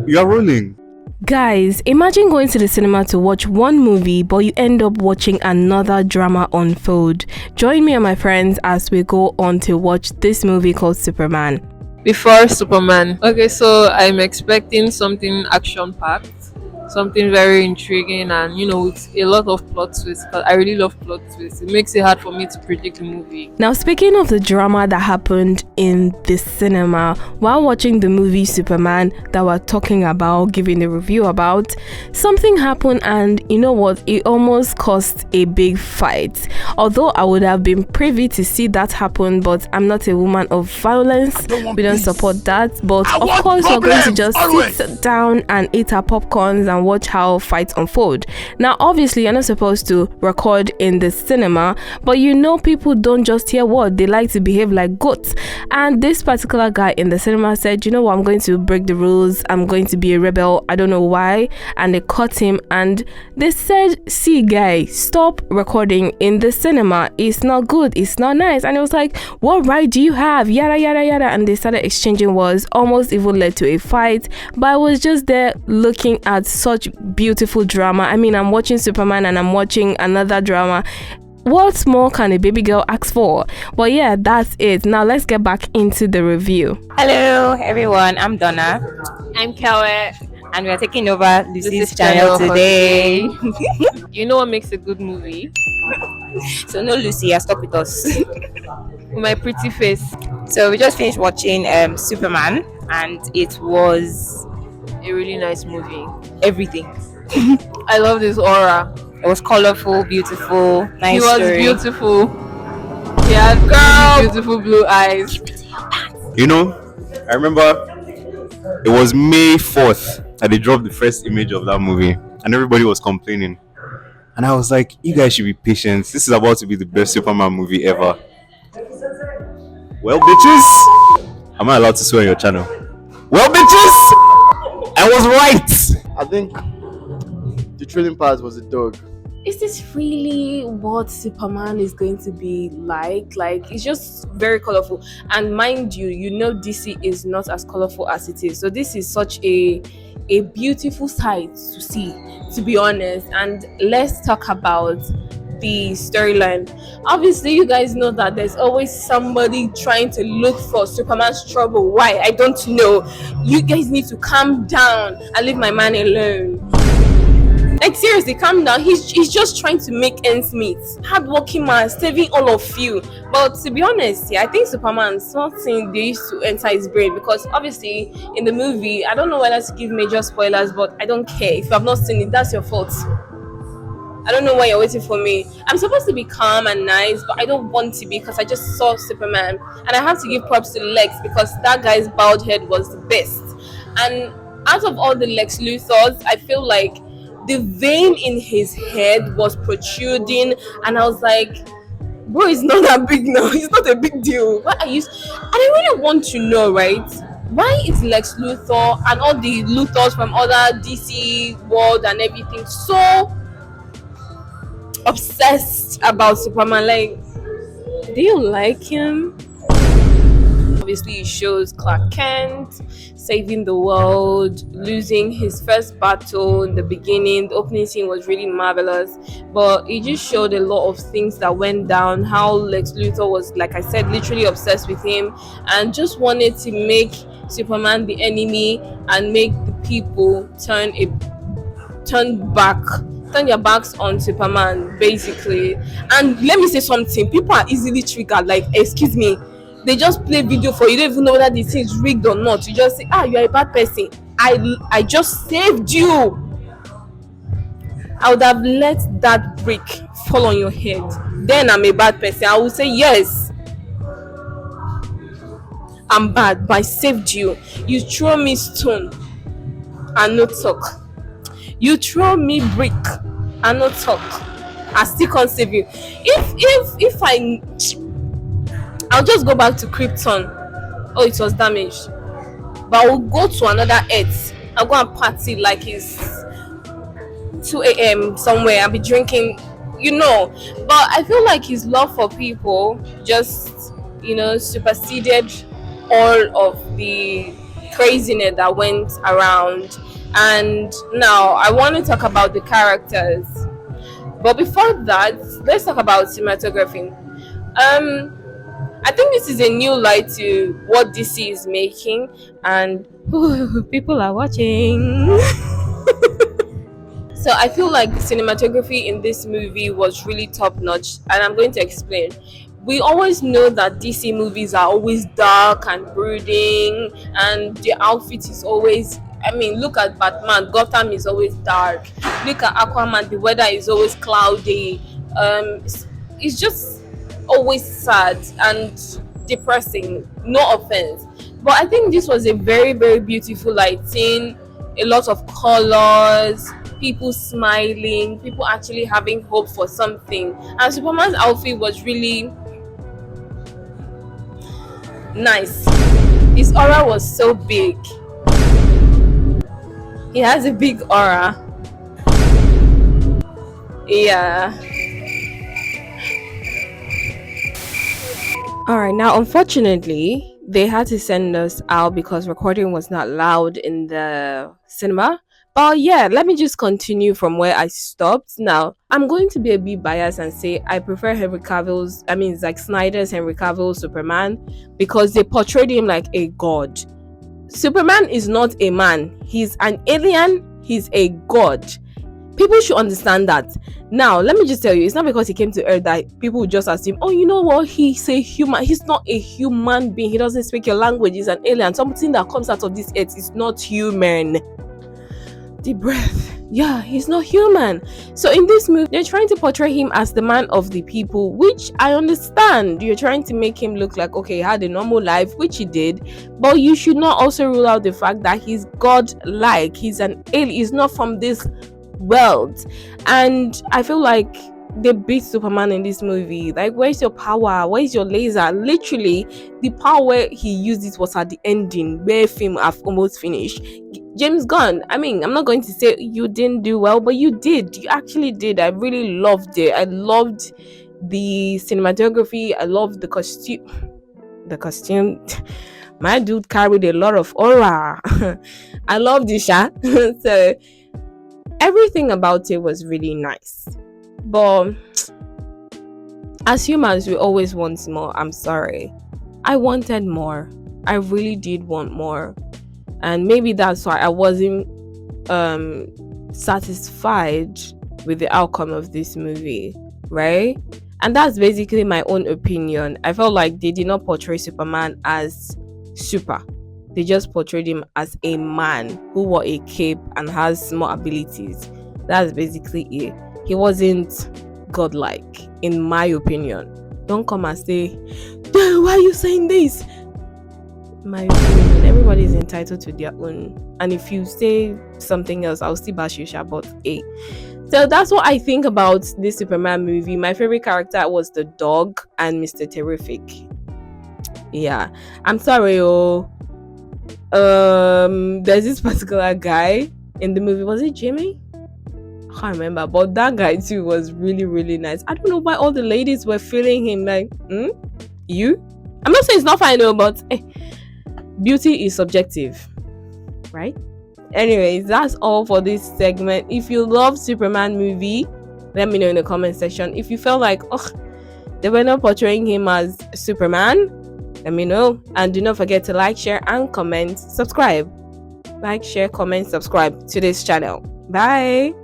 You're rolling. Guys, imagine going to the cinema to watch one movie, but you end up watching another drama unfold. Join me and my friends as we go on to watch this movie called Superman. Before Superman. Okay, so I'm expecting something action packed, something very intriguing, and with a lot of plot twists. Because I really love plot twists. It makes it hard for me to predict the movie. Now, speaking of the drama that happened in the cinema while watching the movie Superman that we're talking about, giving a review about, something happened, and you know what? It almost caused a big fight. Although I would have been privy to see that happen, but I'm not a woman of violence. We don't support that. But of course, we're going to just sit down and eat our popcorns and watch how fights unfold. Now, obviously, you're not supposed to record in the cinema, but people don't just hear what they like to behave like goats. And this particular guy in the cinema said, I'm going to break the rules. I'm going to be a rebel. I don't know why. And they caught him and they said, see, guy, stop recording in the cinema. It's not good. It's not nice. And it was like, what right do you have? Yada, yada, yada. And they started exchanging words, almost even led to a fight. But I was just there looking at such beautiful drama. I mean, I'm watching Superman and I'm watching another drama. What more can a baby girl ask for? Well, yeah, that's it. Now let's get back into the review. Hello, everyone. I'm Donna, I'm Kelly. and we are taking over Lucy's channel today. You know what makes a good movie? So, no, Lucy, you're stuck with us. With my pretty face. So, we just finished watching Superman, and it was A really nice movie. everything. I love this aura. It was colorful, beautiful, nice He was story. beautiful. He had beautiful blue eyes. I remember it was May 4th that they dropped the first image of that movie, and everybody was complaining. And I was like, you guys should be patient. This is about to be the best Superman movie ever. Well, bitches, am I allowed to swear on your channel? Well, bitches, I was right. I think the thrilling part was the dog. Is this really what Superman is going to be like? Like, it's just very colorful. And mind you, DC is not as colorful as it is. So this is such a beautiful sight to see, to be honest. And let's talk about the storyline. Obviously, you guys know that there's always somebody trying to look for Superman's trouble. Why? I don't know. You guys need to calm down and leave my man alone. Like, seriously, calm down. He's just trying to make ends meet. Hardworking man, saving all of you. But to be honest, I think Superman's something they used to enter his brain, because obviously in the movie, I don't know whether to give major spoilers, but I don't care. If you have not seen it, that's your fault. I don't know why you're waiting for me. I'm supposed to be calm and nice, but I don't want to be, because I just saw Superman. And I have to give props to Lex, because that guy's bald head was the best. And out of all the Lex Luthors, I feel like the vein in his head was protruding, and I was like, bro, it's not that big now. It's not a big deal. Why are you? And I really want to know, right? Why is Lex Luthor and all the Luthors from other DC world and everything so obsessed about Superman? Like, do you like him? Obviously, it shows Clark Kent saving the world, losing his first battle in the beginning. The opening scene was really marvelous, but it just showed a lot of things that went down. How Lex Luthor was, like I said, literally obsessed with him and just wanted to make Superman the enemy and make the people turn their backs on Superman, basically. And let me say something: people are easily triggered. Like, excuse me. They just play video for you. You don't even know whether the thing is rigged or not. You just say, you're a bad person. I just saved you. I would have let that brick fall on your head. Then I'm a bad person. I would say, yes, I'm bad, but I saved you. You throw me stone and no talk. You throw me brick and no talk. I still can't save you. If I'll just go back to Krypton. Oh, it was damaged. But I will go to another Earth. I'll go and party like it's 2 a.m. somewhere. I'll be drinking, But I feel like his love for people just, superseded all of the craziness that went around. And now I want to talk about the characters. But before that, let's talk about cinematography. I think this is a new light to what DC is making, and people are watching. So I feel like the cinematography in this movie was really top notch, and I'm going to explain. We always know that DC movies are always dark and brooding, and the outfit is always. I mean, look at Batman. Gotham is always dark. Look at Aquaman. The weather is always cloudy. It's just always sad and depressing. No offense, but I think this was a very very beautiful lighting. A lot of colors, people smiling, people actually having hope for something. And Superman's outfit was really nice. His aura was so big. He has a big aura. Yeah. Alright, now unfortunately, they had to send us out because recording was not allowed in the cinema. But yeah, let me just continue from where I stopped. Now, I'm going to be a bit biased and say I prefer Zack Snyder's Henry Cavill's Superman because they portrayed him like a god. Superman is not a man. He's an alien. He's a god. People should understand that. Now, let me just tell you, it's not because he came to Earth that people would just assume, oh, you know what, he's a human. He's not a human being. He doesn't speak your language. He's an alien. Something that comes out of this Earth is not human. Deep breath. Yeah, he's not human. So in this movie, they're trying to portray him as the man of the people, which I understand. You're trying to make him look like, okay, he had a normal life, which he did, but you should not also rule out the fact that he's god-like. He's an alien. He's not from this world. And I feel like they beat Superman in this movie. Like, where's your power? Where's your laser? Literally, the power he used it was at the ending where film have almost finished. James Gunn, I mean, I'm not going to say you didn't do well, but you did. You actually did. I really loved it. I loved the cinematography. I loved the costume. The costume. My dude carried a lot of aura. I loved the shot. So everything about it was really nice. But as humans, we always want more. I'm sorry. I wanted more. I really did want more. And maybe that's why I wasn't satisfied with the outcome of this movie, right? And that's basically my own opinion. I felt like they did not portray Superman as super. They just portrayed him as a man who wore a cape and has more abilities. That's basically it. He wasn't godlike, in my opinion. Don't come and say, why are you saying this? My opinion, everybody is entitled to their own. And if you say something else, I'll still bash you, but hey. So that's what I think about this Superman movie. My favorite character was the dog and Mr. Terrific. Yeah. I'm sorry, there's this particular guy in the movie. Was it Jimmy? I can't remember, but that guy too was really really nice. I don't know why all the ladies were feeling him like, you? I'm not saying it's not fine though, but beauty is subjective, right? Anyways, that's all for this segment. If you love Superman movie, let me know in the comment section. If you felt like, they were not portraying him as Superman, let me know. And do not forget to like, share and comment, subscribe. Like, share, comment, subscribe to this channel. Bye.